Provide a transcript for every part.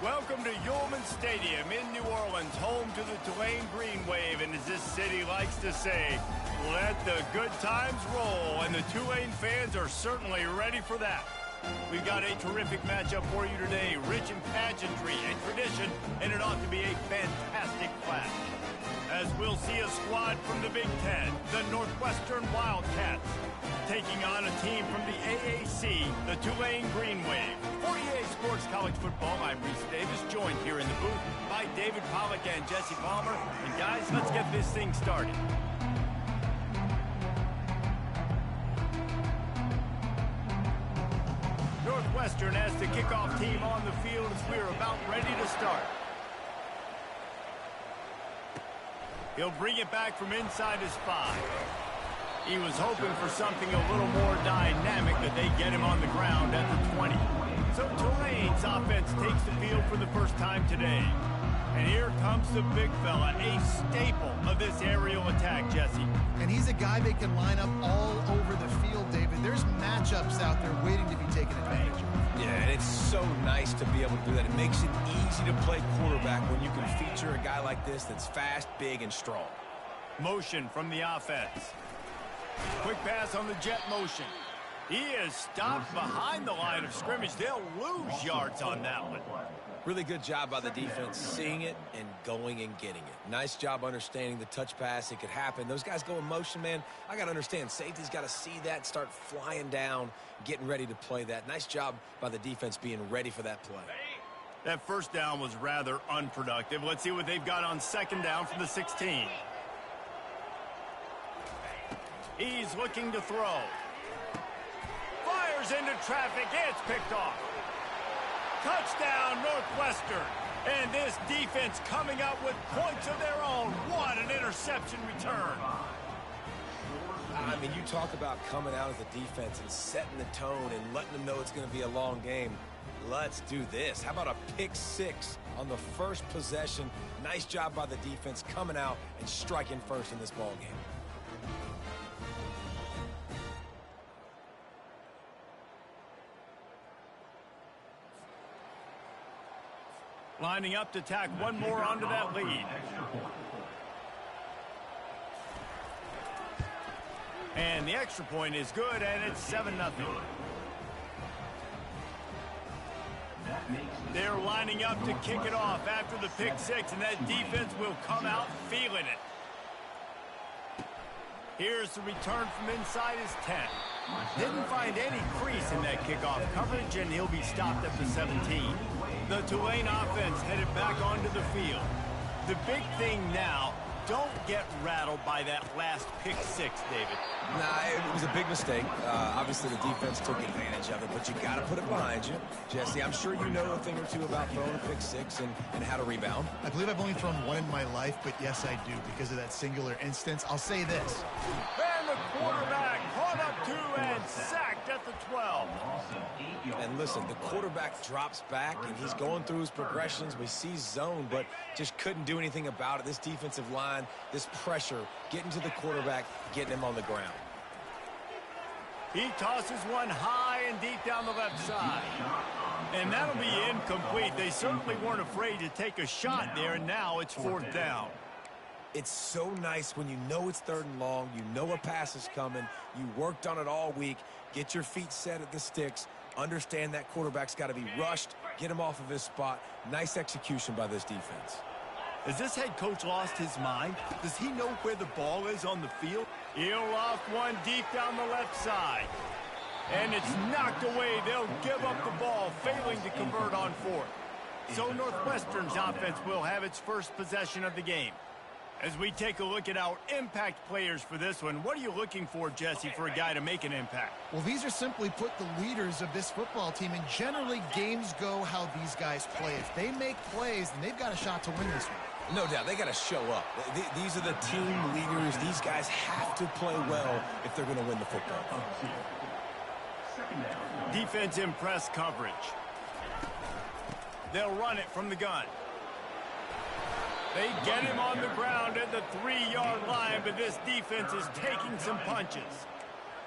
Welcome to Yulman Stadium in New Orleans, home to the Tulane Green Wave, and as this city likes to say, let the good times roll, and the Tulane fans are certainly ready for that. We've got a terrific matchup for you today, rich in pageantry and tradition, and it ought to be a fantastic clash. As we'll see a squad from the Big Ten, the Northwestern Wildcats, taking on a team from the AAC, the Tulane Green Wave. For EA Sports College Football, I'm Reese Davis, joined here in the booth by David Pollack and Jesse Palmer. And guys, let's get this thing started. Northwestern has the kickoff team on the field as we're about ready to start. He'll bring it back from inside his 5. He was hoping for something a little more dynamic, that they get him on the ground at the 20. So Tulane's offense takes the field for the first time today. And here comes the big fella, a staple of this aerial attack, Jesse. And he's a guy they can line up all over the field, David. There's matchups out there waiting to be taken advantage of. Yeah, and it's so nice to be able to do that. It makes it easy to play quarterback when you can feature a guy like this that's fast, big, and strong. Motion from the offense. Quick pass on the jet motion. He is stopped behind the line of scrimmage. They'll lose yards on that one. Really good job by the defense seeing it and going and getting it. Nice job understanding the touch pass. It could happen. Those guys go in motion, man. I got to understand. Safety's got to see that, start flying down, getting ready to play that. Nice job by the defense being ready for that play. That first down was rather unproductive. Let's see what they've got on second down from the 16. He's looking to throw. Fires into traffic. It's picked off. Touchdown, Northwestern. And this defense coming out with points of their own. What an interception return. I mean, you talk about coming out as a defense and setting the tone and letting them know it's going to be a long game. Let's do this. How about a pick 6 on the first possession? Nice job by the defense coming out and striking first in this ball game. Lining up to tack one more onto that lead. And the extra point is good, and it's 7-0. They're lining up to kick it off after the pick 6, and that defense will come out feeling it. Here's the return from inside his 10. Didn't find any crease in that kickoff coverage, and he'll be stopped at the 17. The Tulane offense headed back onto the field. The big thing now, don't get rattled by that last pick 6, David. Nah, it was a big mistake. Obviously, the defense took advantage of it, but you got to put it behind you. Jesse, I'm sure you know a thing or two about throwing a pick 6 and how to rebound. I believe I've only thrown one in my life, but yes, I do, because of that singular instance. I'll say this. And the quarterback caught up to and sacked at the 12. And listen, the quarterback drops back, and he's going through his progressions. We see zone, but just couldn't do anything about it. This defensive line, this pressure, getting to the quarterback, getting him on the ground. He tosses one high and deep down the left side. And that'll be incomplete. They certainly weren't afraid to take a shot there, and now it's 4th down. It's so nice when you know it's 3rd and long, you know a pass is coming, you worked on it all week, get your feet set at the sticks, understand that quarterback's got to be rushed, get him off of his spot. Nice execution by this defense. Has this head coach lost his mind? Does he know where the ball is on the field? He'll loft one deep down the left side. And it's knocked away. They'll give up the ball, failing to convert on 4th. So Northwestern's offense will have its first possession of the game. As we take a look at our impact players for this one, what are you looking for, Jesse, for a guy to make an impact? Well, these are simply put the leaders of this football team, and generally games go how these guys play. If they make plays, then they've got a shot to win this one. No doubt, they got to show up. These are the team leaders. These guys have to play well if they're going to win the football. Defense in press coverage. They'll run it from the gun. They get him on the ground at the 3-yard line, but this defense is taking some punches.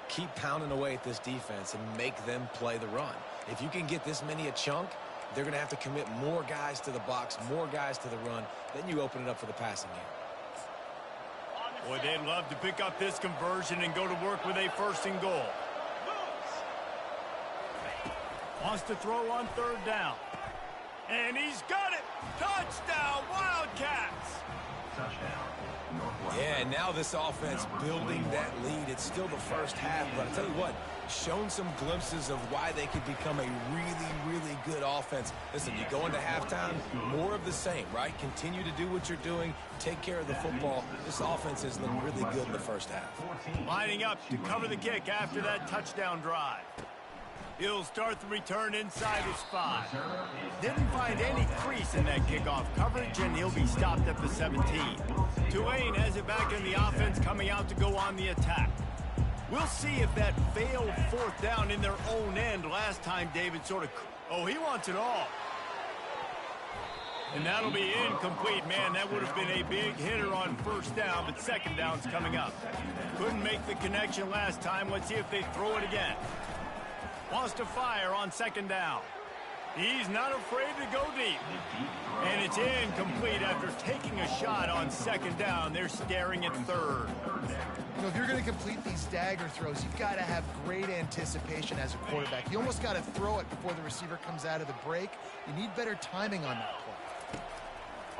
Keep pounding away at this defense and make them play the run. If you can get this many a chunk, they're going to have to commit more guys to the box, more guys to the run. Then you open it up for the passing game. Boy, they'd love to pick up this conversion and go to work with a 1st and goal. Wants to throw on 3rd down. And he's got it! Touchdown, Wildcats! Yeah, and now this offense building that lead. It's still the first half, but I'll tell you what, shown some glimpses of why they could become a really, really good offense. Listen, you go into halftime, more of the same, right? Continue to do what you're doing, take care of the football. This offense has looked really good in the first half. Lining up to cover the kick after that touchdown drive. He'll start the return inside his 5. Didn't find any crease in that kickoff coverage, and he'll be stopped at the 17. Tulane has it back in the offense, coming out to go on the attack. We'll see if that failed 4th down in their own end last time David sort of... Oh, he wants it all. And that'll be incomplete. Man, that would have been a big hitter on 1st down, but 2nd down's coming up. Couldn't make the connection last time. Let's see if they throw it again. Wants to fire on 2nd down. He's not afraid to go deep. And it's incomplete after taking a shot on 2nd down. They're staring at 3rd. You know, if you're going to complete these dagger throws, you've got to have great anticipation as a quarterback. You almost got to throw it before the receiver comes out of the break. You need better timing on that play.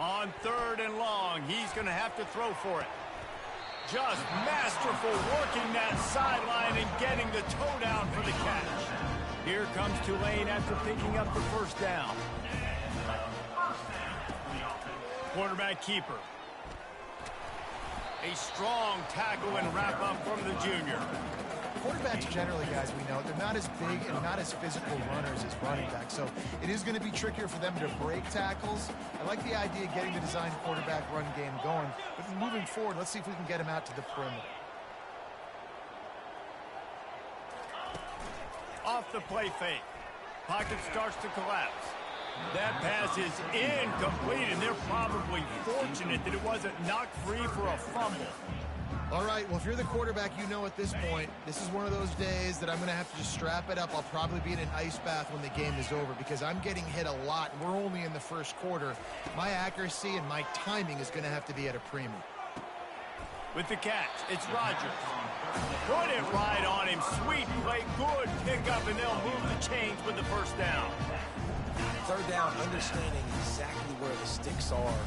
On 3rd and long, he's going to have to throw for it. Just masterful working that sideline and getting the toe down for the catch. Here comes Tulane after picking up the 1st down. Quarterback keeper. A strong tackle and wrap up from the junior. Quarterbacks generally, guys, we know, they're not as big and not as physical runners as running backs, so it is going to be trickier for them to break tackles. I like the idea of getting the design quarterback run game going, but moving forward, let's see if we can get him out to the perimeter. Off the play fake. Pocket starts to collapse. That pass is incomplete, and they're probably fortunate that it wasn't knocked free for a fumble. All right, well, if you're the quarterback, you know at this point, this is one of those days that I'm going to have to just strap it up. I'll probably be in an ice bath when the game is over because I'm getting hit a lot, and we're only in the 1st quarter. My accuracy and my timing is going to have to be at a premium. With the catch, it's Rogers. Put it right on him. Sweet play, good pickup, and they'll move the chains with the 1st down. 3rd down, understanding exactly where the sticks are.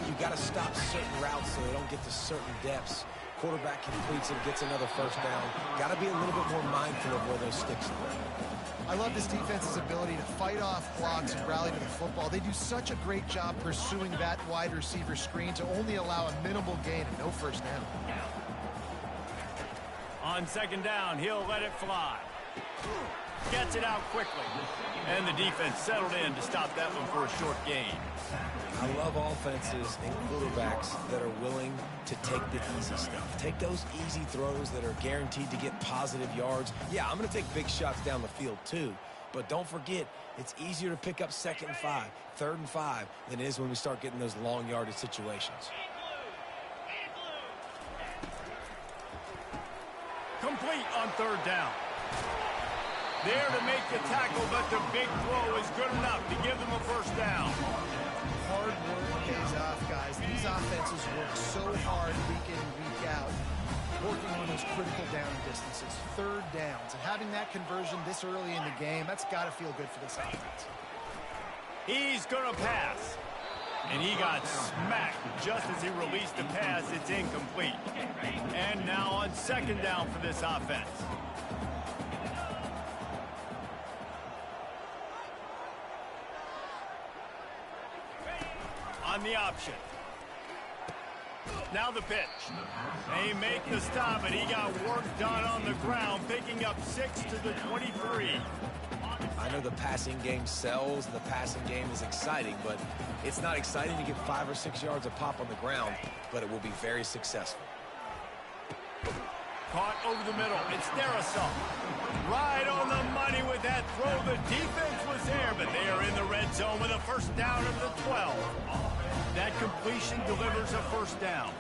You got to stop certain routes so they don't get to certain depths. Quarterback completes it, gets another 1st down. Got to be a little bit more mindful of where those sticks are. I love this defense's ability to fight off blocks and rally to the football. They do such a great job pursuing that wide receiver screen to only allow a minimal gain and no 1st down. On 2nd down, he'll let it fly. Gets it out quickly. And the defense settled in to stop that one for a short gain. I love offenses and quarterbacks that are willing to take the easy stuff. Take those easy throws that are guaranteed to get positive yards. Yeah, I'm going to take big shots down the field too. But don't forget, it's easier to pick up 2nd and 5, 3rd and 5 than it is when we start getting those long yardage situations. Complete on 3rd down. There to make the tackle, but the big throw is good enough to give them a 1st down. Hard work pays off, guys. These offenses work so hard week in and week out, working on those critical down distances, 3rd downs, and having that conversion this early in the game, that's got to feel good for this offense. He's going to pass. And he got smacked just as he released the pass. It's incomplete. And now on 2nd down for this offense. On the option. Now the pitch. They make the stop, and he got work done on the ground, picking up 6 to the 23. I know the passing game sells, and the passing game is exciting, but it's not exciting to get 5 or 6 yards a pop on the ground, but it will be very successful. Caught over the middle. It's Darasol. Right on the money with that throw. The defense was there, but they are in the red zone with a 1st down of the 12. That completion delivers a 1st down.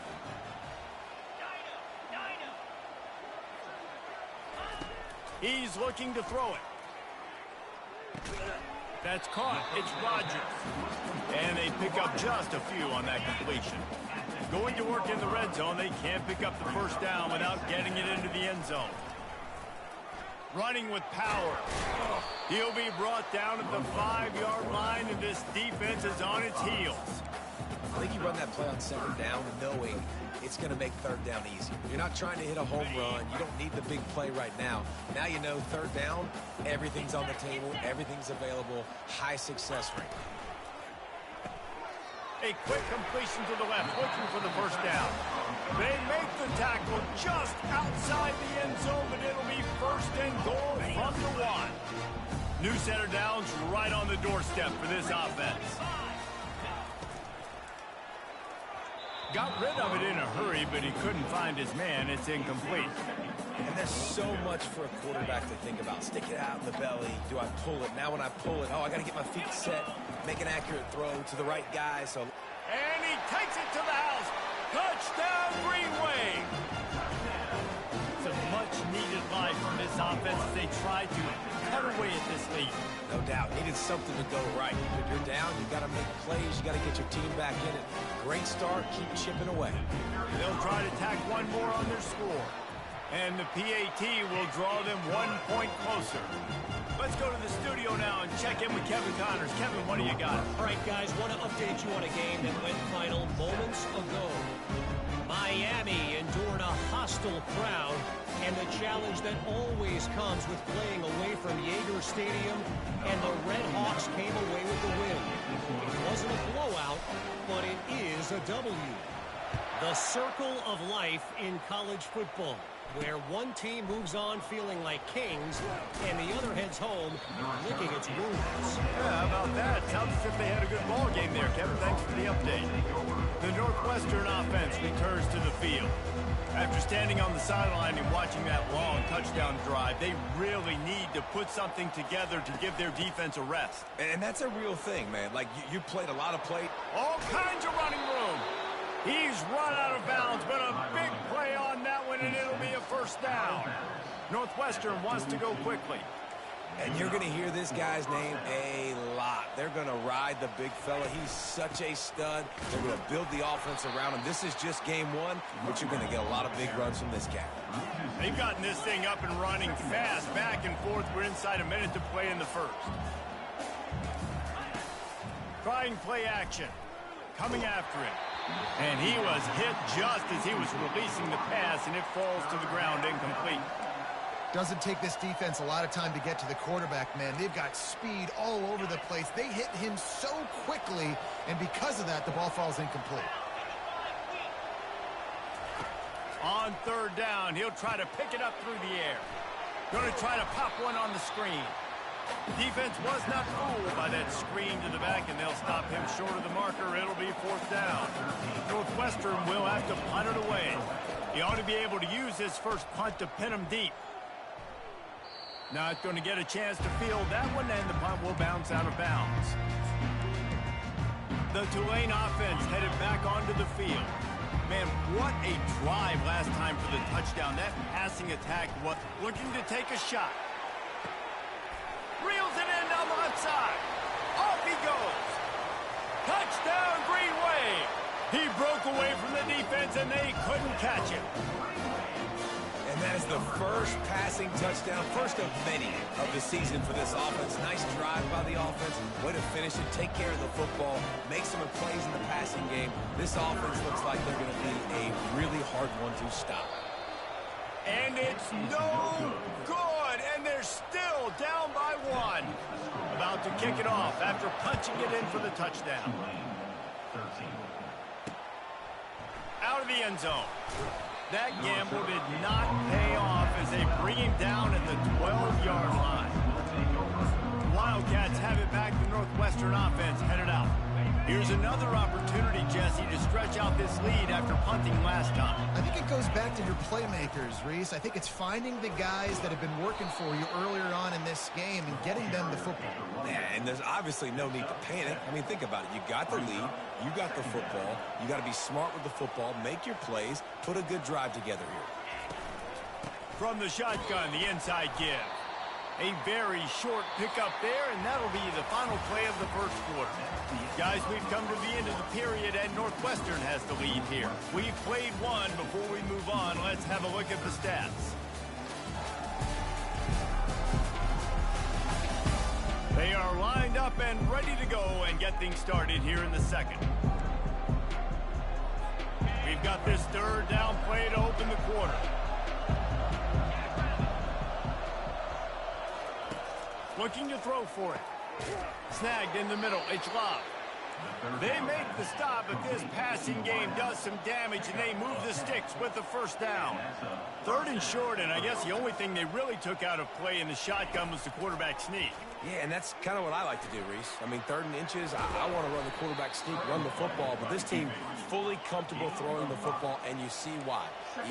He's looking to throw it. That's caught. It's Rodgers. And they pick up just a few on that completion. Going to work in the red zone, they can't pick up the first down without getting it into the end zone. Running with power. He'll be brought down at the 5-yard line, and this defense is on its heels. I think you run that play on second down knowing it's going to make third down easy. You're not trying to hit a home run. You don't need the big play right now. Now you know third down, everything's on the table, everything's available, high success rate. A quick completion to the left, looking for the first down. They make the tackle just outside the end zone, but it'll be first and goal from the 1. New center downs right on the doorstep for this offense. Got rid of it in a hurry, but he couldn't find his man. It's incomplete. And there's so much for a quarterback to think about. Stick it out in the belly. Do I pull it? Now when I pull it, I got to get my feet set, make an accurate throw to the right guy. And he takes it to the house. Touchdown, Green Wave. It's a much-needed life from this offense as they try to cut away at this lead. No doubt. Needed something to go right. When you're down, you got to make plays. You got to get your team back in it. Great start. Keep chipping away. They'll try to tack one more on their score. And the PAT will draw them 1 point closer. Let's go to the studio now and check in with Kevin Connors. Kevin, what do you got? All right, guys, want to update you on a game that went final moments ago. Miami endured a hostile crowd and the challenge that always comes with playing away from Yager Stadium, and the Red Hawks came away with the win. It wasn't a blowout, but it is a W. The circle of life in college football, where one team moves on feeling like kings and the other heads home licking its wounds. Yeah, how about that? Sounds as if they had a good ball game there, Kevin. Thanks for the update. The Northwestern offense returns to the field. After standing on the sideline and watching that long touchdown drive, they really need to put something together to give their defense a rest. And that's a real thing, man. Like, you played a lot of play. All kinds of running room. He's run out of bounds, but a big play on that one, and it'll be a first down. Northwestern wants to go quickly. And you're going to hear this guy's name a lot. They're going to ride the big fella. He's such a stud. They're going to build the offense around him. This is just game one, but you're going to get a lot of big runs from this guy. They've gotten this thing up and running fast, back and forth. We're inside a minute to play in the first. Trying play action. Coming after him. And he was hit just as he was releasing the pass, and it falls to the ground incomplete. Doesn't take this defense a lot of time to get to the quarterback, man. They've got speed all over the place. They hit him so quickly, and because of that, the ball falls incomplete. On third down, he'll try to pick it up through the air. Going to try to pop one on the screen. Defense was not fooled by that screen to the back, and they'll stop him short of the marker. It'll be fourth down. Northwestern will have to punt it away. He ought to be able to use his first punt to pin him deep. Not going to get a chance to field that one, and the punt will bounce out of bounds. The Tulane offense headed back onto the field. Man, what a drive last time for the touchdown. That passing attack was looking to take a shot. Reels it in down the left side. Off he goes. Touchdown, Green Wave. He broke away from the defense, and they couldn't catch him. And that is the first passing touchdown, first of many of the season for this offense. Nice drive by the offense. Way to finish it, take care of the football, make some plays in the passing game. This offense looks like they're going to be a really hard one to stop. And it's no good, and they're still down by one. About to kick it off after punching it in for the touchdown. Out of the end zone. That gamble did not pay off as they bring him down at the 12-yard line. The Wildcats have it back. The Northwestern offense headed out. Here's another opportunity, Jesse, to stretch out this lead after punting last time. I think it goes back to your playmakers, Reese. I think it's finding the guys that have been working for you earlier on in this game and getting them the football. Yeah, and there's obviously no need to panic. I mean, think about it. You got the lead. You got the football. You got to be smart with the football. Make your plays. Put a good drive together here. From the shotgun, the inside give. A very short pickup there, and that'll be the final play of the first quarter. Guys, we've come to the end of the period, and Northwestern has the lead here. We've played one. Before we move on, let's have a look at the stats. They are lined up and ready to go and get things started here in the second. We've got this third down play to open the quarter. Looking to throw for it. Snagged in the middle. It's Love. They make the stop, but this passing game does some damage, and they move the sticks with the first down. Third and short, and I guess the only thing they really took out of play in the shotgun was the quarterback sneak. Yeah, and that's kind of what I like to do, Reese. I mean, 3rd and inches, I want to run the quarterback sneak, run the football, but this team fully comfortable throwing the football, and you see why.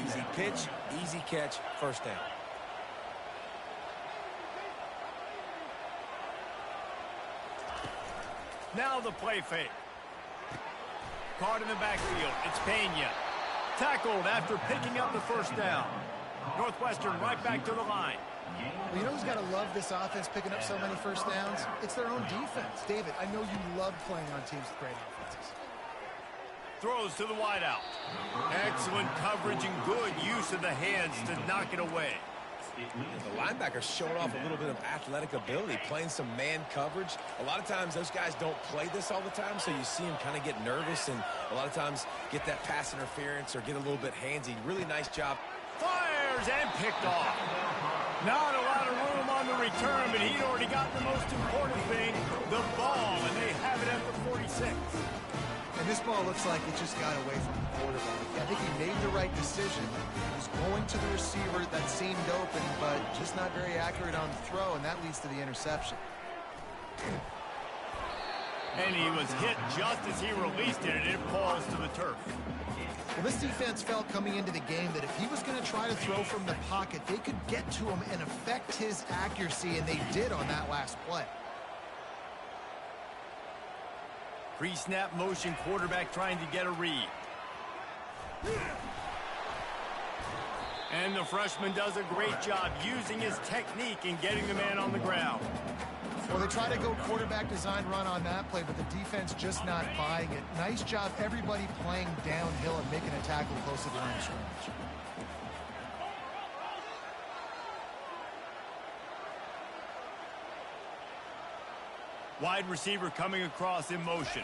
Easy pitch, easy catch, first down. Now the play fake. Caught in the backfield. It's Pena. Tackled after picking up the first down. Northwestern right back to the line. Well, you know who's got to love this offense picking up so many first downs? It's their own defense. David, I know you love playing on teams with great offenses. Throws to the wideout. Excellent coverage and good use of the hands to knock it away. The linebacker's showing off a little bit of athletic ability, playing some man coverage. A lot of times those guys don't play this all the time, so you see them kind of get nervous and a lot of times get that pass interference or get a little bit handsy. Really nice job. Fires and picked off. Not a lot of room on the return, but he'd already got the most important thing, the ball, and they have it at the 46. And this ball looks like it just got away from the quarterback. I think he made the right decision. He was going to the receiver that seemed open, but just not very accurate on the throw, and that leads to the interception. And he was hit just as he released it, and it falls to the turf. Well, this defense felt coming into the game that if he was going to try to throw from the pocket, they could get to him and affect his accuracy, and they did on that last play. Pre-snap motion, quarterback trying to get a read. And the freshman does a great job using his technique and getting the man on the ground. Well, they try to go quarterback design run on that play, but the defense just not buying it. Nice job, everybody playing downhill and making a tackle close to the line of scrimmage. Wide receiver coming across in motion.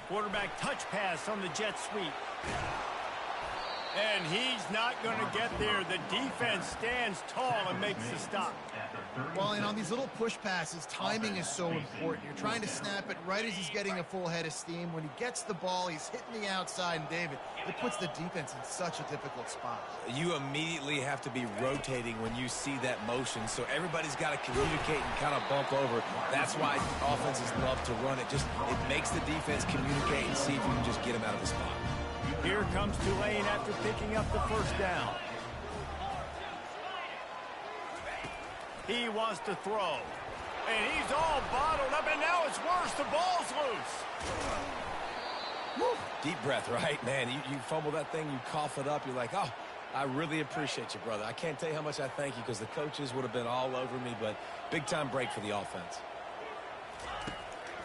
Quarterback touch pass on the jet sweep. And he's not going to get there. The defense stands tall and makes the stop. Well, and on these little push passes, timing is so important. You're trying to snap it right as he's getting a full head of steam. When he gets the ball, he's hitting the outside, and David, it puts the defense in such a difficult spot. You immediately have to be rotating when you see that motion, so everybody's got to communicate and kind of bump over. That's why offenses love to run it. It makes the defense communicate and see if you can just get him out of the spot. Here comes Tulane after picking up the first down. He wants to throw. And he's all bottled up, and now it's worse. The ball's loose. Woo. Deep breath, right? Man, you fumble that thing, you cough it up, you're like, oh, I really appreciate you, brother. I can't tell you how much I thank you because the coaches would have been all over me, but big-time break for the offense.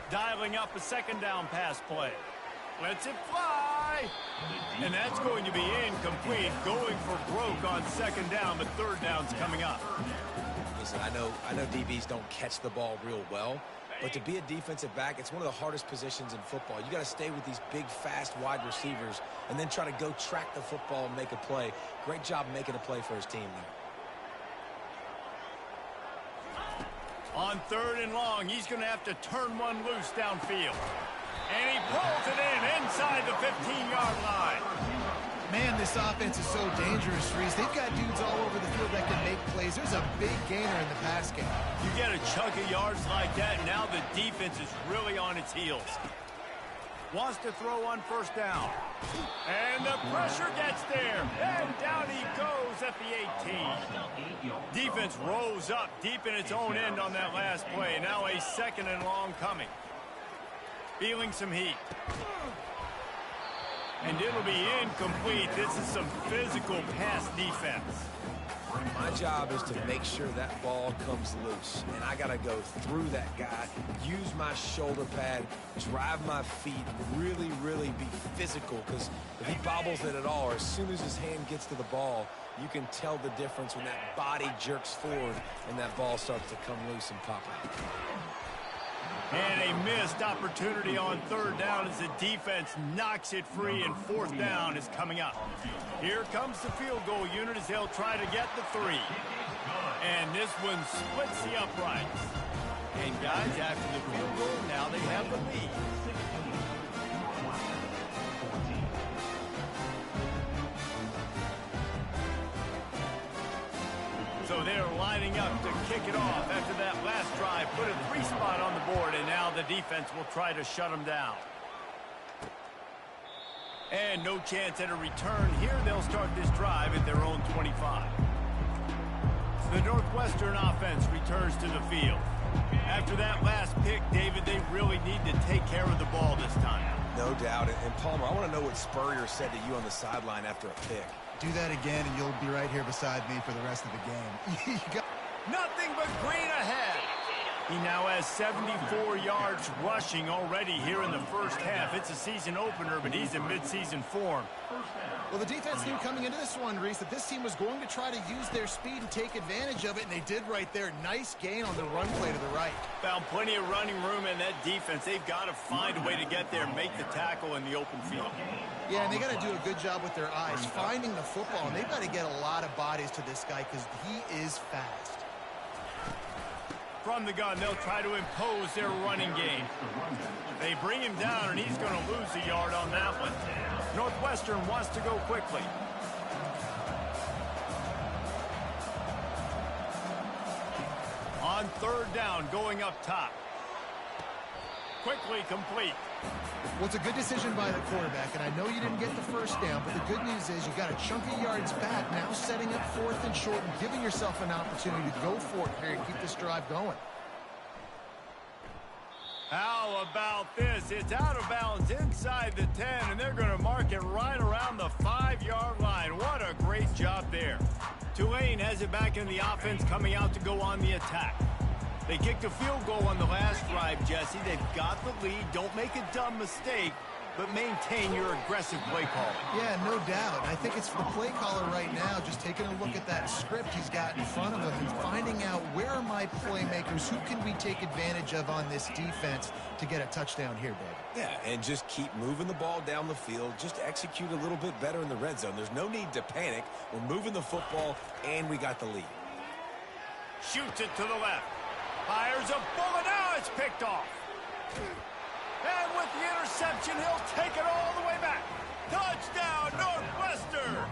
Dialing up a second down pass play. Lets it fly. And that's going to be incomplete. Going for broke on second down, but third down's coming up. Listen, I know DBs don't catch the ball real well, but to be a defensive back, it's one of the hardest positions in football. You got to stay with these big, fast wide receivers and then try to go track the football and make a play. Great job making a play for his team there. On third and long, he's going to have to turn one loose downfield. And he pulls it in inside the 15-yard line. Man, this offense is so dangerous, Reese. They've got dudes all over the field that can make plays. There's a big gainer in the pass game. You get a chunk of yards like that, now the defense is really on its heels. Wants to throw on first down. And the pressure gets there. And down he goes at the 18. Defense rose up deep in its own end on that last play. Now a second and long coming. Feeling some heat. And it'll be incomplete. This is some physical pass defense. My job is to make sure that ball comes loose, and I got to go through that guy, use my shoulder pad, drive my feet, really, really be physical, because if he bobbles it at all, or as soon as his hand gets to the ball, you can tell the difference when that body jerks forward and that ball starts to come loose and pop out. And a missed opportunity on third down as the defense knocks it free, and fourth down is coming up. Here comes the field goal unit as they'll try to get the 3. And this one splits the uprights. And guys, after the field goal, now they have the lead. So they're lining up to kick it off after that last drive. Put a 3 spot on the board, and now the defense will try to shut them down. And no chance at a return here. They'll start this drive at their own 25. The Northwestern offense returns to the field. After that last pick, David, they really need to take care of the ball this time. No doubt. And Palmer, I want to know what Spurrier said to you on the sideline after a pick. Do that again, and you'll be right here beside me for the rest of the game. Nothing but green ahead. He now has 74 yards rushing already here in the first half. It's a season opener, but he's in midseason form. Well, the defense knew coming into this one, Reese, that this team was going to try to use their speed and take advantage of it, and they did right there. Nice gain on the run play to the right. Found plenty of running room in that defense. They've got to find a way to get there and make the tackle in the open field. Yeah, and they got to do a good job with their eyes, finding the football, and they've got to get a lot of bodies to this guy because he is fast. From the gun, they'll try to impose their running game. They bring him down, and he's going to lose a yard on that one. Northwestern wants to go quickly. On third down, going up top. Quickly complete. Well, it's a good decision by the quarterback, and I know you didn't get the first down, but the good news is you got a chunk of yards back, now setting up 4th and short and giving yourself an opportunity to go for it here and keep this drive going. How about this? It's out of bounds inside the 10, and they're going to mark it right around the 5-yard line. What a great job there. Tulane has it back in the offense, coming out to go on the attack. They kicked a field goal on the last drive, Jesse. They've got the lead. Don't make a dumb mistake, but maintain your aggressive play calling. Yeah, no doubt. I think it's the play caller right now just taking a look at that script he's got in front of him and finding out where are my playmakers, who can we take advantage of on this defense to get a touchdown here, David. Yeah, and just keep moving the ball down the field. Just execute a little bit better in the red zone. There's no need to panic. We're moving the football, and we got the lead. Shoots it to the left. Fires a bullet. Now it's picked off. And with the interception, he'll take it all the way back. Touchdown, Northwestern.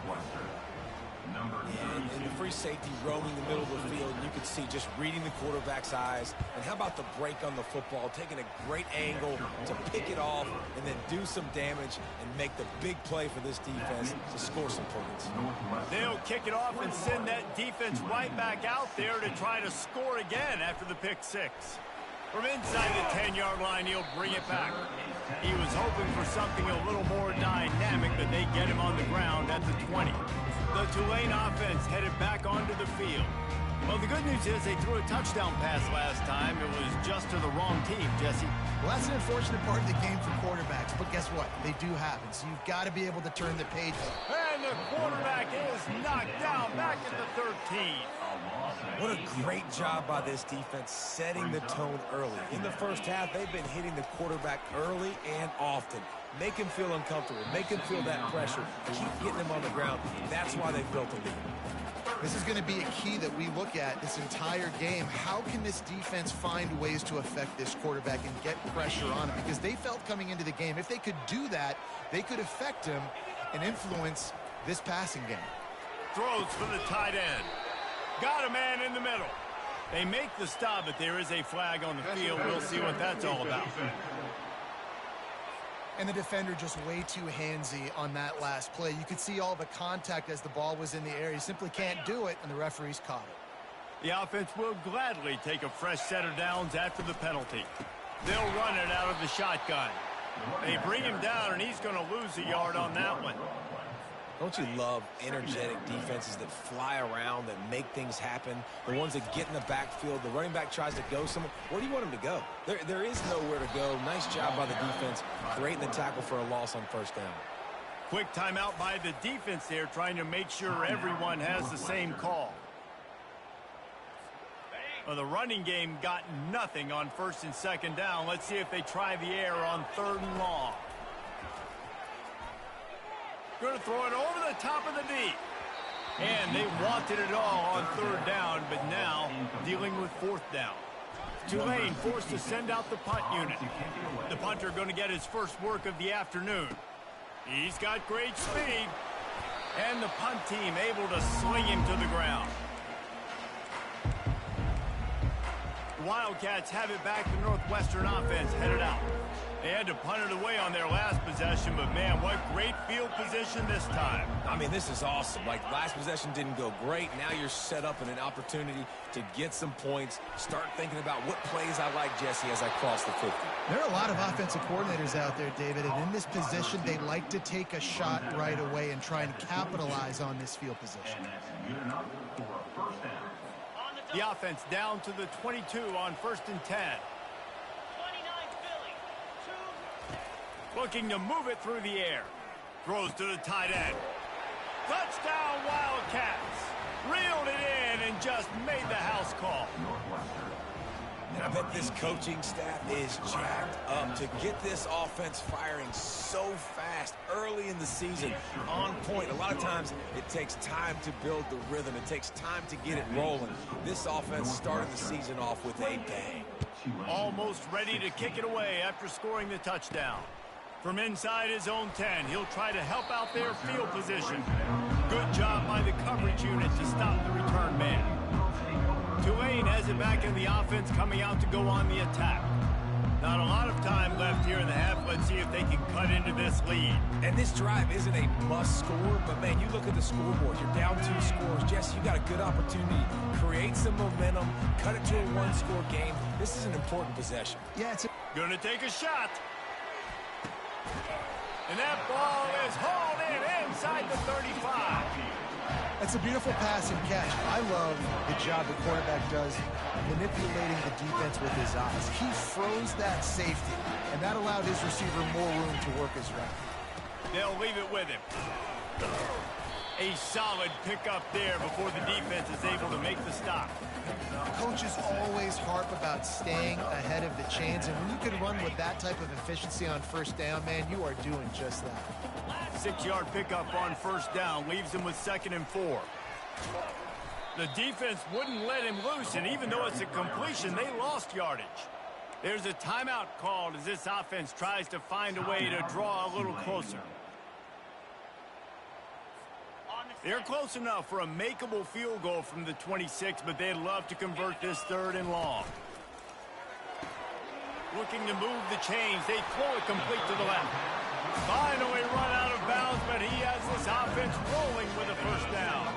And the free safety roaming the middle of the field, you can see just reading the quarterback's eyes. And how about the break on the football, taking a great angle to pick it off and then do some damage and make the big play for this defense to score some points. They'll kick it off and send that defense right back out there to try to score again after the pick 6. From inside the 10-yard line, he'll bring it back. He was hoping for something a little more dynamic, but they get him on the ground at the 20. The Tulane offense headed back onto the field. Well, the good news is they threw a touchdown pass last time. It was just to the wrong team, Jesse. Well, that's an unfortunate part of the game for quarterbacks, but guess what? They do happen, so you've got to be able to turn the page. And the quarterback is knocked down back at the 13. What a great job by this defense setting the tone early. In the first half, they've been hitting the quarterback early and often. Make him feel uncomfortable. Make him feel that pressure. Keep getting him on the ground. That's why they've built a lead. This is going to be a key that we look at this entire game. How can this defense find ways to affect this quarterback and get pressure on him? Because they felt coming into the game, if they could do that, they could affect him and influence this passing game. Throws for the tight end. Got a man in the middle. They make the stop, but there is a flag on the field. We'll see what that's all about. And the defender just way too handsy on that last play. You could see all the contact as the ball was in the air. He simply can't do it, and the referees caught it. The offense will gladly take a fresh set of downs after the penalty. They'll run it out of the shotgun. They bring him down, and he's going to lose a yard on that one. Don't you love energetic defenses that fly around, that make things happen? The ones that get in the backfield, the running back tries to go somewhere. Where do you want him to go? There is nowhere to go. Nice job by the defense, creating the tackle for a loss on first down. Quick timeout by the defense there, trying to make sure everyone has the same call. Well, the running game got nothing on first and second down. Let's see if they try the air on third and long. Going to throw it over the top of the deep. And they wanted it all on third down, but now dealing with fourth down. Tulane forced to send out the punt unit. The punter going to get his first work of the afternoon. He's got great speed. And the punt team able to sling him to the ground. The Wildcats have it back. The Northwestern offense headed out. They had to punt it away on their last possession, but man, what great field position this time. I mean, this is awesome. Like, last possession didn't go great. Now you're set up in an opportunity to get some points. Start thinking about what plays I like, Jesse, as I cross the 50. There are a lot of offensive coordinators out there, David, and in this position, they like to take a shot right away and try and capitalize on this field position. The offense down to the 22 on first and 10. Looking to move it through the air. Throws to the tight end. Touchdown, Wildcats. Reeled it in and just made the house call. And I bet this coaching staff is jacked up to get this offense firing so fast early in the season, on point. A lot of times it takes time to build the rhythm. It takes time to get it rolling. This offense started the season off with a bang. Almost ready to kick it away after scoring the touchdown. From inside his own 10, he'll try to help out their field position. Good job by the coverage unit to stop the return man. Tulane has it back in the offense, coming out to go on the attack. Not a lot of time left here in the half. Let's see if they can cut into this lead. And this drive isn't a must score, but man, you look at the scoreboard. You're down 2 scores. Jesse, you got a good opportunity. Create some momentum. Cut it to a 1-score game. This is an important possession. Yeah, it's Gonna take a shot. And that ball is hauled in inside the 35. That's a beautiful pass and catch. I love the job the quarterback does manipulating the defense with his eyes. He froze that safety, and that allowed his receiver more room to work his route. They'll leave it with him. A solid pickup there before the defense is able to make the stop. Coaches always harp about staying ahead of the chains, and when you can run with that type of efficiency on first down, man, you are doing just that. 6-yard pickup on first down leaves him with 2nd and 4. The defense wouldn't let him loose, and even though it's a completion, they lost yardage. There's a timeout called as this offense tries to find a way to draw a little closer. They're close enough for a makeable field goal from the 26, but they'd love to convert this 3rd and long. Looking to move the chains. They throw it complete to the left. Finally run out of bounds, but he has this offense rolling with a first down.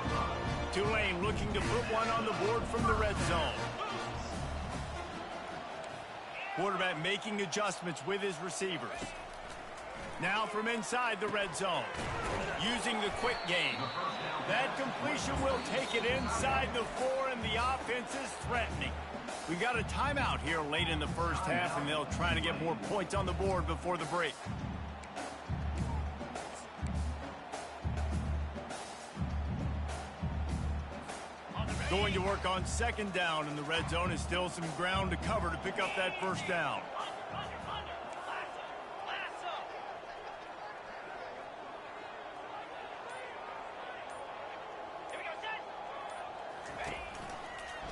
Tulane looking to put one on the board from the red zone. Quarterback making adjustments with his receivers. Now from inside the red zone. Using the quick game. That completion will take it inside the 4, and the offense is threatening. We've got a timeout here late in the first half, and they'll try to get more points on the board before the break. Going to work on 2nd down in the red zone, and still some ground to cover to pick up that first down.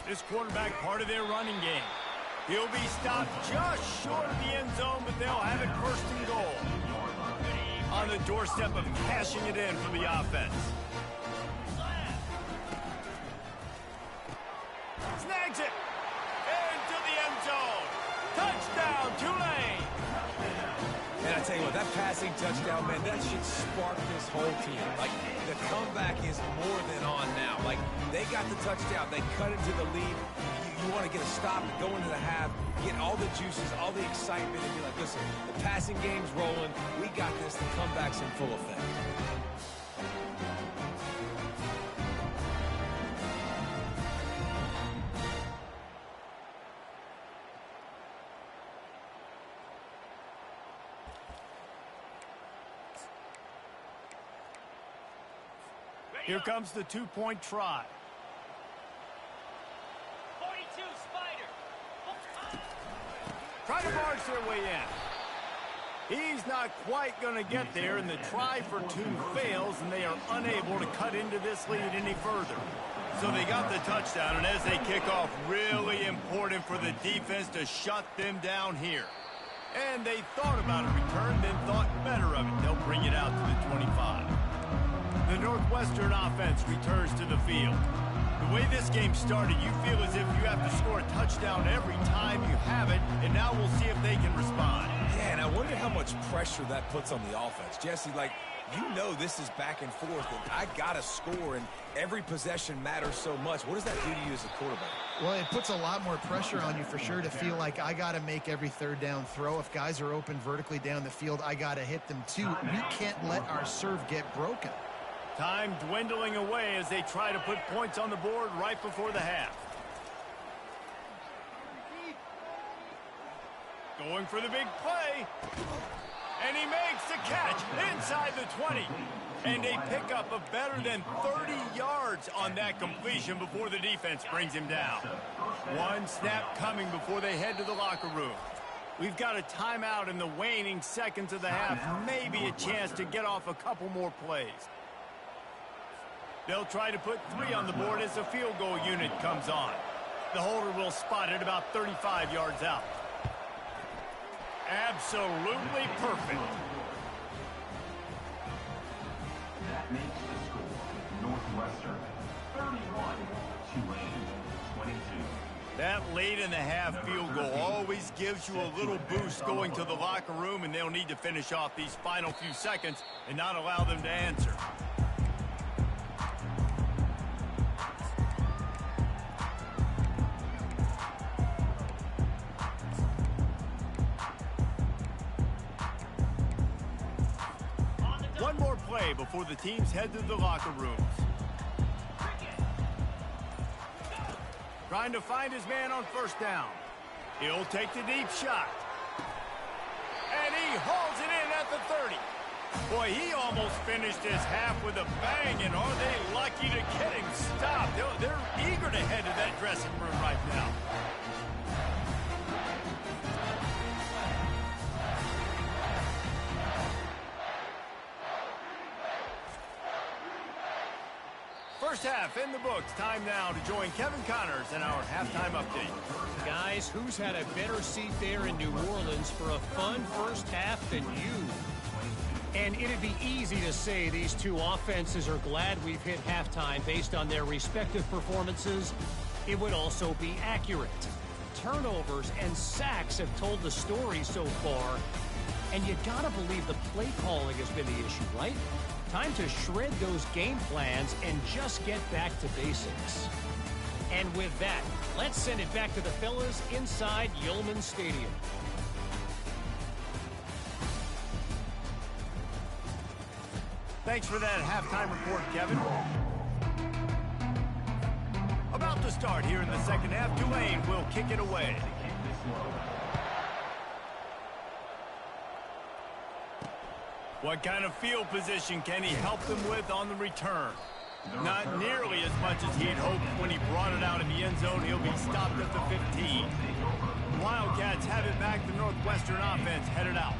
This quarterback part of their running game. He'll be stopped just short of the end zone, but they'll have it 1st and goal. On the doorstep of cashing it in for the offense. Snags it. Into the end zone. Touchdown, Tulane. And I tell you what, that passing touchdown, man, that should spark this whole team. Like, the comeback is more than on now. Like, they got the touchdown. They cut into the lead. You want to get a stop and go into the half, get all the juices, all the excitement, and be like, listen, the passing game's rolling. We got this. The comeback's in full effect. Here comes the two-point try. 42 Spider. Try to barge their way in. He's not quite going to get there, and the try for two fails, and they are unable to cut into this lead any further. So they got the touchdown, and as they kick off, really important for the defense to shut them down here. And they thought about a return, then thought better of it. They'll bring it out to the 25. The Northwestern offense returns to the field. The way this game started, you feel as if you have to score a touchdown every time you have it, and now we'll see if they can respond. Yeah, and I wonder how much pressure that puts on the offense. Jesse, like, you know this is back and forth, and I got to score, and every possession matters so much. What does that do to you as a quarterback? Well, it puts a lot more pressure on you for sure to feel like I got to make every third down throw. If guys are open vertically down the field, I got to hit them too. We can't let our serve get broken. Time dwindling away as they try to put points on the board right before the half. Going for the big play. And he makes the catch inside the 20. And a pickup of better than 30 yards on that completion before the defense brings him down. One snap coming before they head to the locker room. We've got a timeout in the waning seconds of the half. Maybe a chance to get off a couple more plays. They'll try to put 3 on the board as the field goal unit comes on. The holder will spot it about 35 yards out. Absolutely perfect. That makes the score Northwestern 31, Tulane 22. That late in the half field goal always gives you a little boost going to the locker room, and they'll need to finish off these final few seconds and not allow them to answer. One more play before the teams head to the locker rooms. Trying to find his man on first down. He'll take the deep shot. And he hauls it in at the 30. Boy, he almost finished his half with a bang, and are they lucky to get him stopped. They're eager to head to that dressing room right now. First half in the books. Time now to join Kevin Connors in our halftime update. Guys, who's had a better seat there in New Orleans for a fun first half than you? And it'd be easy to say these two offenses are glad we've hit halftime based on their respective performances. It would also be accurate. Turnovers and sacks have told the story so far. And you gotta believe the play calling has been the issue, right? Time to shred those game plans and just get back to basics. And with that, let's send it back to the fellas inside Yulman Stadium. Thanks for that halftime report, Kevin. About to start here in the second half. Tulane will kick it away. What kind of field position can he help them with on the return? Not nearly as much as he'd hoped when he brought it out in the end zone. He'll be stopped at the 15. Wildcats have it back. The Northwestern offense headed out.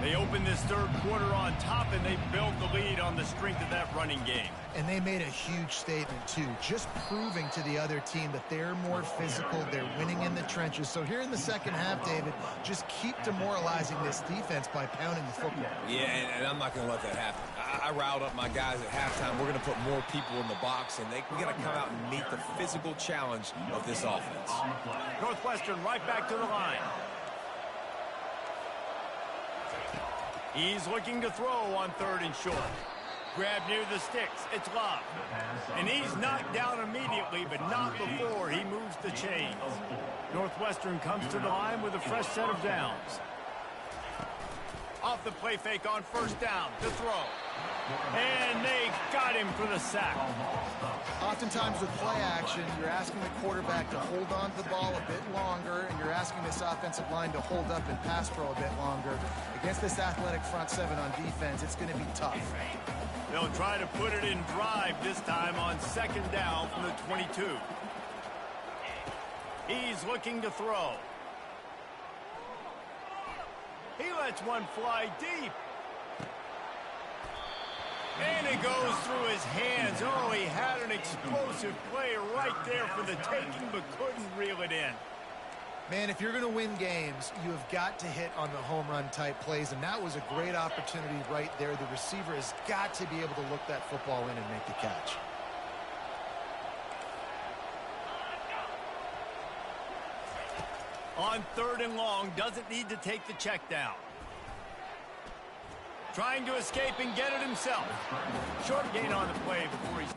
They opened this third quarter on top, and they built the lead on the strength of that running game. And they made a huge statement, too, just proving to the other team that they're more physical, they're winning in the trenches. So here in the second half, David, just keep demoralizing this defense by pounding the football. Yeah, and I'm not going to let that happen. I riled up my guys at halftime. We're going to put more people in the box, and we got to come out and meet the physical challenge of this offense. Northwestern right back to the line. He's looking to throw on third and short. Grab near the sticks. It's Love. And he's knocked down immediately, but not before he moves the chase. Northwestern comes to the line with a fresh set of downs. Off the play fake on first down to throw. And they got him for the sack. Oftentimes with play action, you're asking the quarterback to hold on to the ball a bit longer, and you're asking this offensive line to hold up and pass pro a bit longer. Against this athletic front seven on defense, it's going to be tough. They'll try to put it in drive this time on second down from the 22. He's looking to throw. He lets one fly deep. And it goes through his hands. Oh, he had an explosive play right there for the taking, but couldn't reel it in. Man, if you're going to win games, you have got to hit on the home run type plays, and that was a great opportunity right there. The receiver has got to be able to look that football in and make the catch. On third and long, doesn't need to take the check down. Trying to escape and get it himself. Short gain on the play before he's...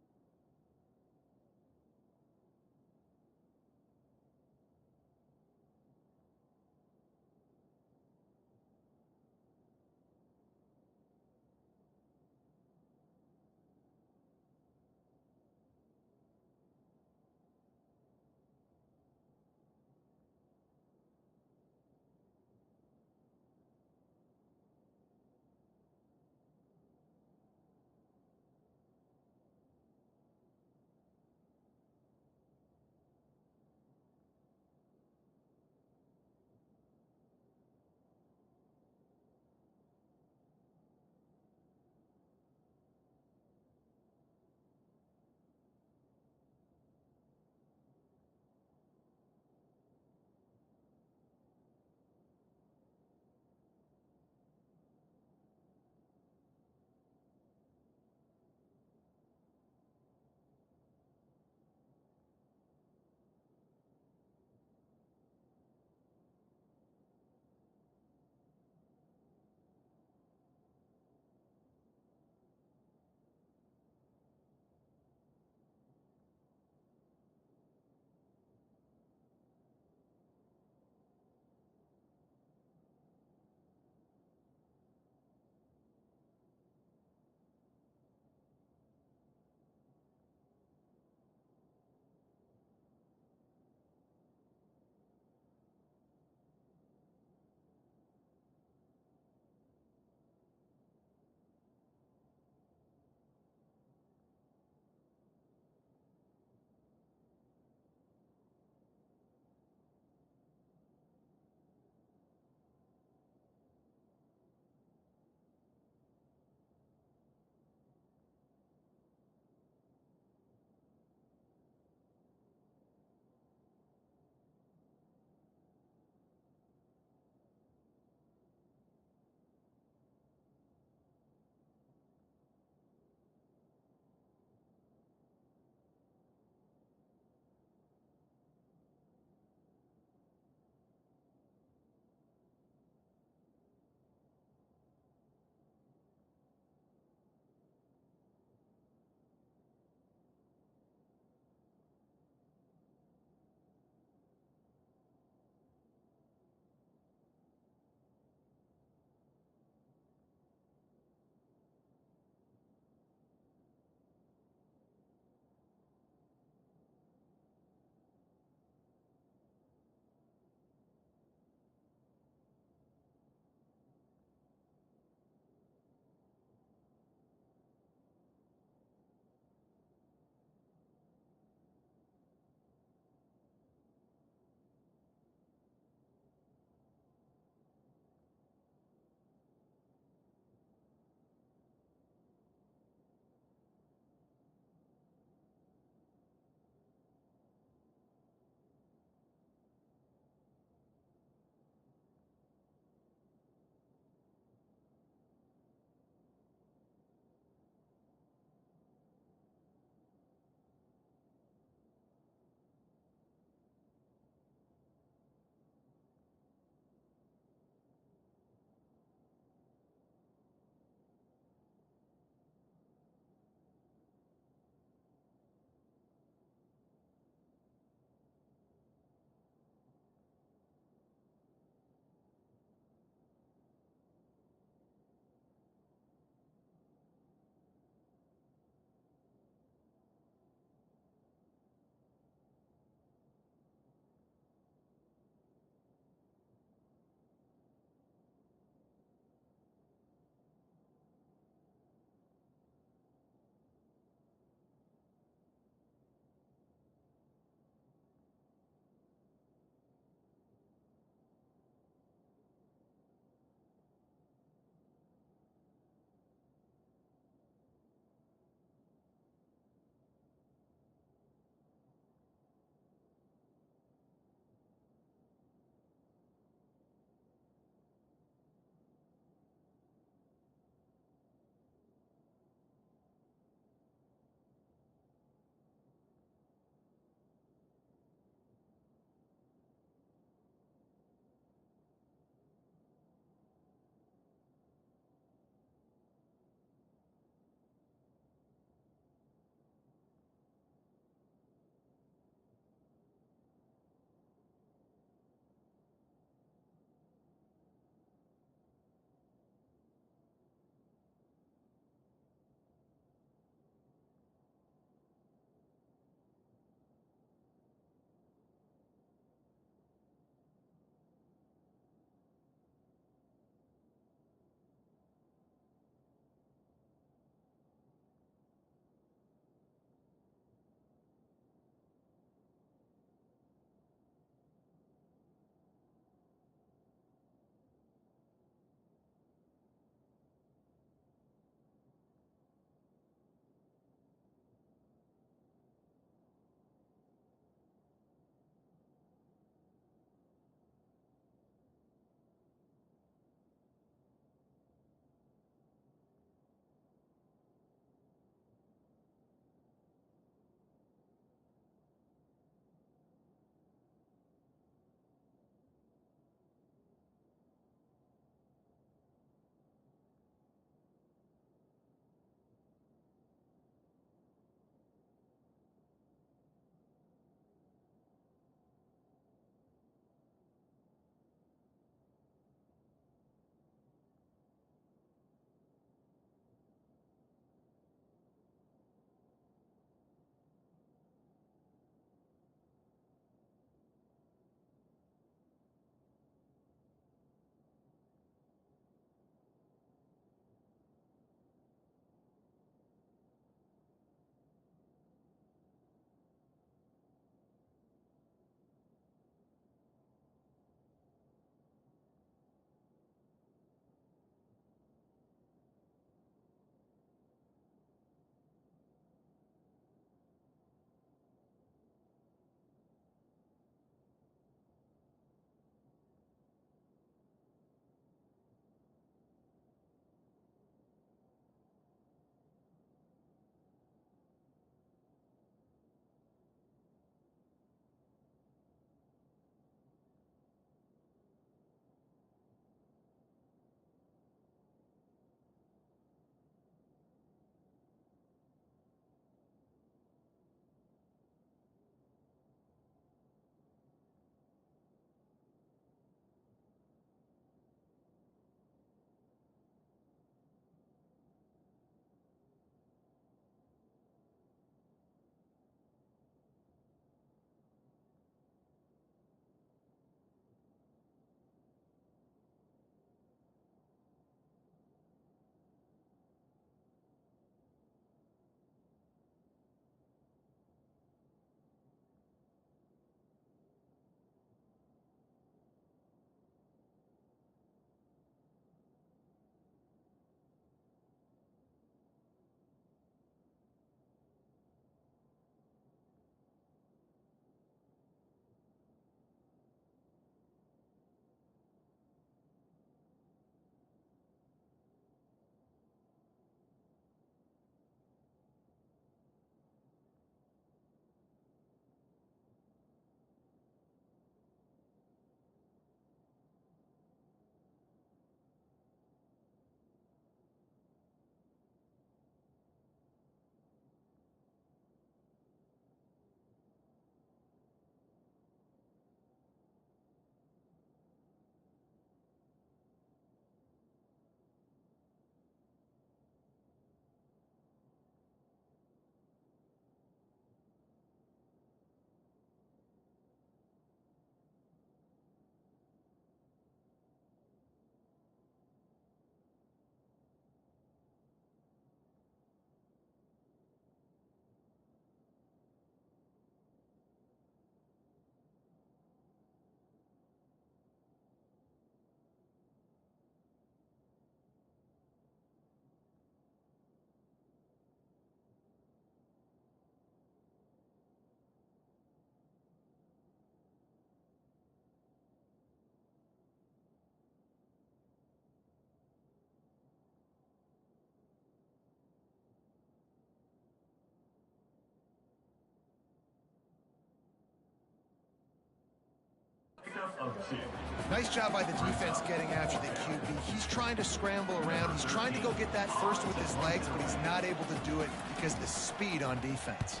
Nice job by the defense getting after the QB. He's trying to scramble around. He's trying to go get that first with his legs, but he's not able to do it because of the speed on defense.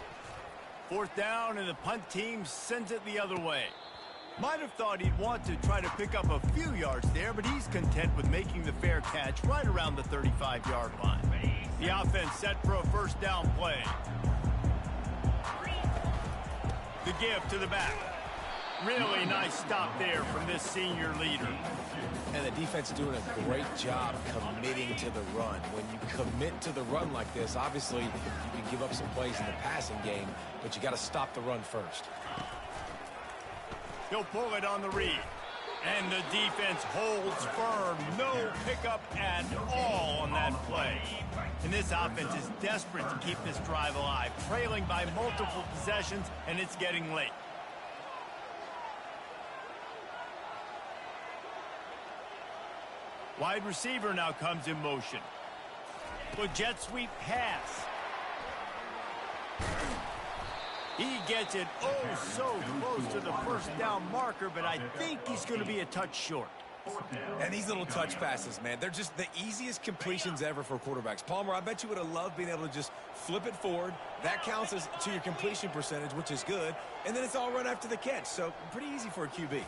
4th down, and the punt team sends it the other way. Might have thought he'd want to try to pick up a few yards there, but he's content with making the fair catch right around the 35-yard line. The offense set for a 1st down play. The give to the back. Really nice stop there from this senior leader. And the defense doing a great job committing to the run. When you commit to the run like this, obviously you can give up some plays in the passing game, but you got to stop the run first. He'll pull it on the read. And the defense holds firm. No pickup at all on that play. And this offense is desperate to keep this drive alive, trailing by multiple possessions, and it's getting late. Wide receiver now comes in motion. A jet sweep pass. He gets it oh so close to the 1st down marker, but I think he's going to be a touch short. And these little touch passes, man, they're just the easiest completions ever for quarterbacks. Palmer, I bet you would have loved being able to just flip it forward. That counts as to your completion percentage, which is good. And then it's all run after the catch, so pretty easy for a QB.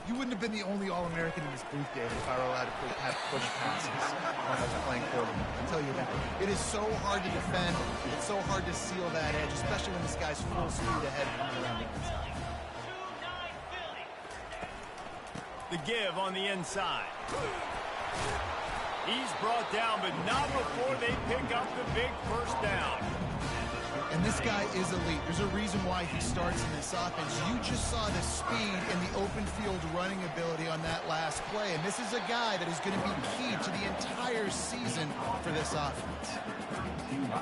You wouldn't have been the only All-American in this booth, David, if I were allowed to have push passes when I was playing quarterback. I'll tell you that. It is so hard to defend. It's so hard to seal that edge, especially when this guy's full speed ahead coming around the inside. The give on the inside. He's brought down, but not before they pick up the big 1st down. And this guy is elite. There's a reason why he starts in this offense. You just saw the speed and the open field running ability on that last play. And this is a guy that is going to be key to the entire season for this offense.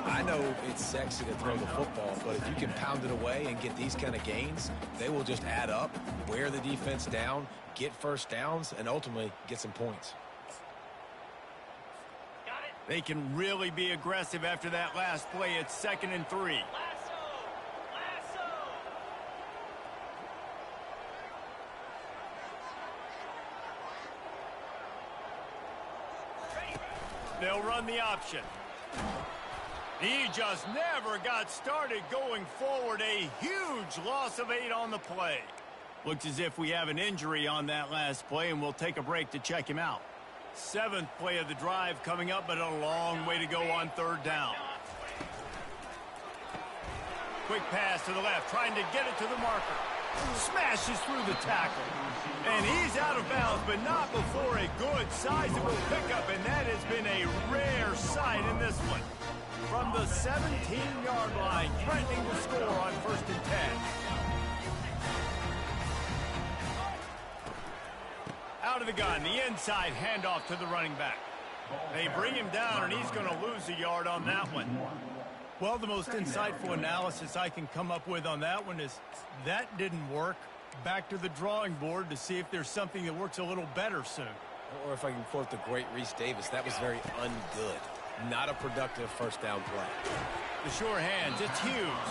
I know it's sexy to throw the football, but if you can pound it away and get these kind of gains, they will just add up, wear the defense down, get 1st downs, and ultimately get some points. They can really be aggressive after that last play. It's 2nd and 3. They'll run the option. He just never got started going forward. A huge loss of 8 on the play. Looks as if we have an injury on that last play, and we'll take a break to check him out. 7th play of the drive coming up, but a long way to go on 3rd down. Quick pass to the left, trying to get it to the marker. Smashes through the tackle. And he's out of bounds, but not before a good sizable pickup, and that has been a rare sight in this one. From the 17-yard line, threatening to score on 1st and 10. Out of the gun, the inside handoff to the running back. They bring him down, and he's going to lose a yard on that one. Well, the most insightful analysis I can come up with on that one is that didn't work. Back to the drawing board to see if there's something that works a little better soon. Or if I can quote the great Reese Davis, that was very ungood. Not a productive 1st down play. The sure hands, it's Hughes.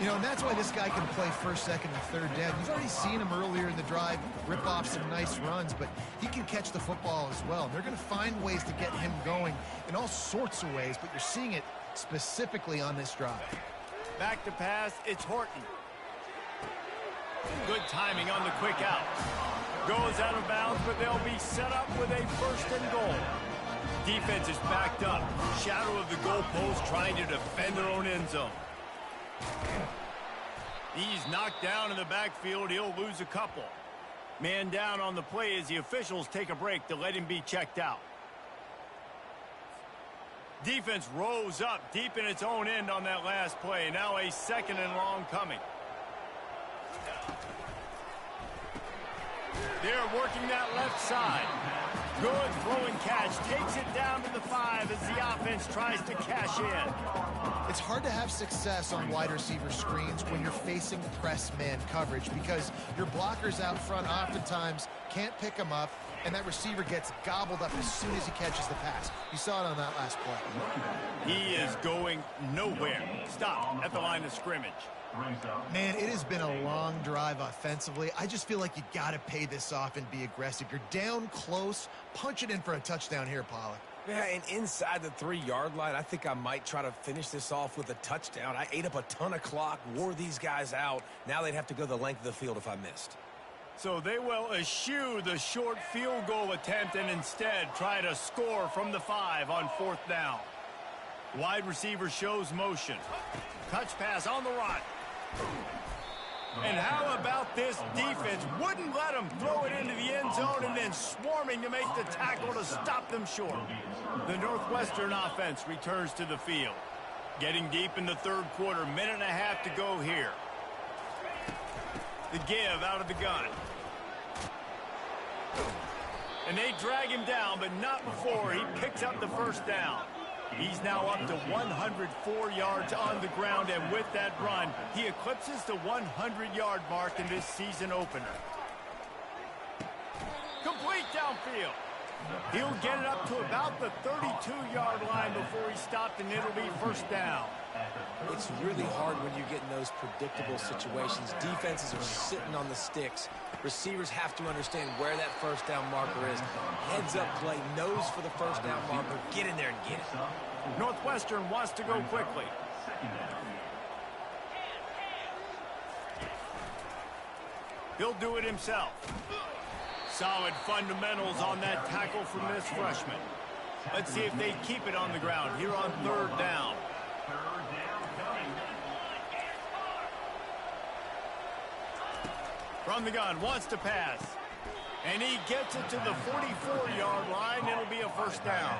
You know, and that's why this guy can play 1st, 2nd, and 3rd down. You've already seen him earlier in the drive rip off some nice runs, but he can catch the football as well. And they're going to find ways to get him going in all sorts of ways, but you're seeing it specifically on this drive. Back to pass, it's Horton. Good timing on the quick out. Goes out of bounds, but they'll be set up with a 1st and goal. Defense is backed up. Shadow of the goalpost trying to defend their own end zone. He's knocked down in the backfield. He'll lose a couple. Man down on the play as the officials take a break to let him be checked out. Defense rose up deep in its own end on that last play. Now a 2nd and long coming. They're working that left side. Good throwing catch. Takes it down to the 5 as the offense tries to cash in. It's hard to have success on wide receiver screens when you're facing press man coverage because your blockers out front oftentimes can't pick him up, and that receiver gets gobbled up as soon as he catches the pass. You saw it on that last play. He is going nowhere. Stop at the line of scrimmage. Man, it has been a long drive offensively. I just feel like you got to pay this off and be aggressive. You're down close. Punch it in for a touchdown here, Pollack. Yeah, and inside the 3-yard line, I think I might try to finish this off with a touchdown. I ate up a ton of clock, wore these guys out. Now they'd have to go the length of the field if I missed. So they will eschew the short field goal attempt and instead try to score from the 5 on 4th down. Wide receiver shows motion. Touch pass on the run. And how about this defense? Wouldn't let him throw it into the end zone and then swarming to make the tackle to stop them short. The Northwestern offense returns to the field. Getting deep in the 3rd quarter, minute and a half to go here. The give out of the gun. And they drag him down, but not before he picks up the 1st down. He's now up to 104 yards on the ground, and with that run, he eclipses the 100-yard mark in this season opener. Complete downfield. He'll get it up to about the 32-yard line before he stopped, and it'll be 1st down. It's really hard when you get in those predictable situations. Defenses are sitting on the sticks. Receivers have to understand where that 1st down marker is. Heads up play, nose for the 1st down marker. Get in there and get it. Northwestern wants to go quickly. He'll do it himself. Solid fundamentals on that tackle from this freshman. Let's see if they keep it on the ground here on 3rd down. From the gun, wants to pass. And he gets it to the 44-yard line. It'll be a 1st down.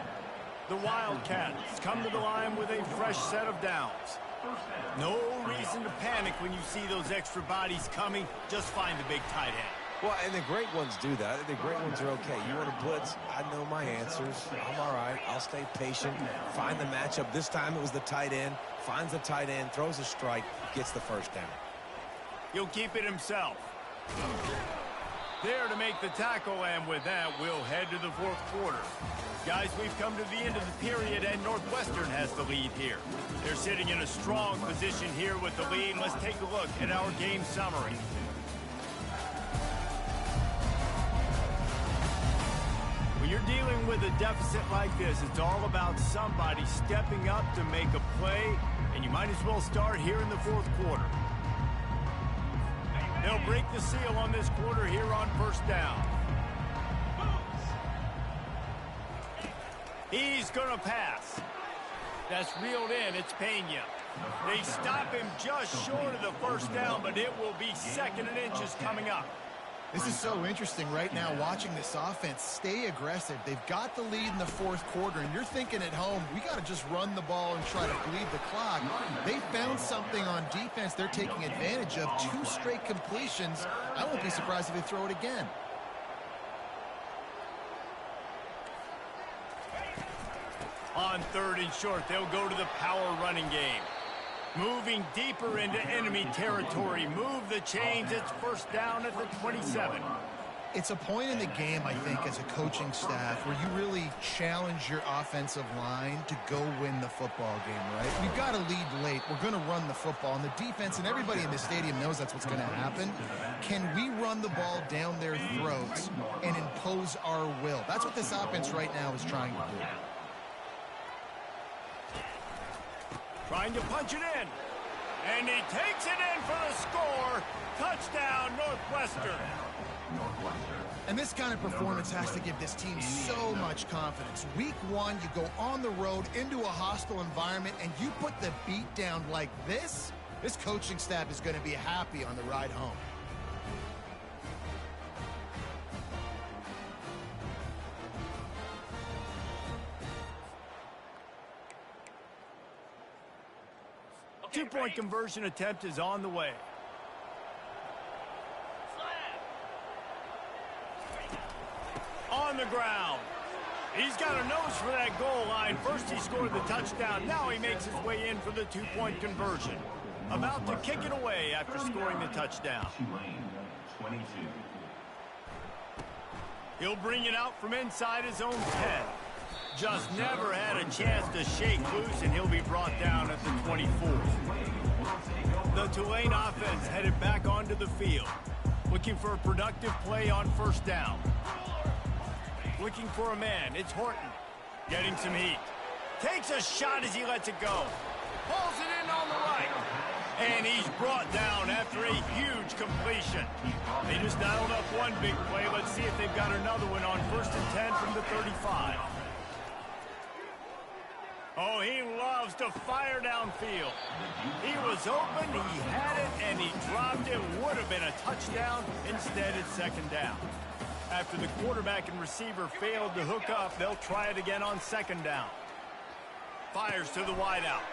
The Wildcats come to the line with a fresh set of downs. No reason to panic when you see those extra bodies coming. Just find the big tight end. Well, and the great ones do that. The great ones are okay. You want to blitz? I know my answers. I'm all right. I'll stay patient. Find the matchup. This time it was the tight end. Finds the tight end, throws a strike, gets the 1st down. He'll keep it himself. There to make the tackle, and with that, we'll head to the 4th quarter. Guys, we've come to the end of the period, and Northwestern has the lead here. They're sitting in a strong position here with the lead. Let's take a look at our game summary. When you're dealing with a deficit like this, it's all about somebody stepping up to make a play, and you might as well start here in the 4th quarter. They'll break the seal on this quarter here on 1st down. He's going to pass. That's reeled in. It's Pena. They stop him just short of the 1st down, but it will be 2nd and inches coming up. This is so interesting right now watching this offense stay aggressive. They've got the lead in the 4th quarter, and you're thinking at home, we got to just run the ball and try to bleed the clock. They found something on defense they're taking advantage of. 2 straight completions. I won't be surprised if they throw it again. On 3rd and short, they'll go to the power running game. Moving deeper into enemy territory. Move the chains. It's 1st down at the 27. It's a point in the game, I think, as a coaching staff where you really challenge your offensive line to go win the football game, right? We've got to lead late. We're going to run the football. And the defense and everybody in the stadium knows that's what's going to happen. Can we run the ball down their throats and impose our will? That's what this offense right now is trying to do. Trying to punch it in. And he takes it in for the score. Touchdown, Northwestern. And this kind of performance has to give this team so much confidence. Week 1, you go on the road into a hostile environment, and you put the beat down like this, this coaching staff is going to be happy on the ride home. Two-point conversion attempt is on the way. On the ground. He's got a nose for that goal line. First he scored the touchdown. Now he makes his way in for the 2-point conversion. About to kick it away after scoring the touchdown. He'll bring it out from inside his own 10. Just never had a chance to shake loose, and he'll be brought down at the 24. The Tulane offense headed back onto the field, looking for a productive play on first down. Looking for a man, it's Horton. Getting some heat. Takes a shot as he lets it go. Pulls it in on the right. And he's brought down after a huge completion. They just dialed up one big play. Let's see if they've got another one on 1st and 10 from the 35. Oh, he loves to fire downfield. He was open, he had it, and he dropped it. Would have been a touchdown. Instead, it's second down. After the quarterback and receiver failed to hook up, they'll try it again on second down. Fires to the wideout.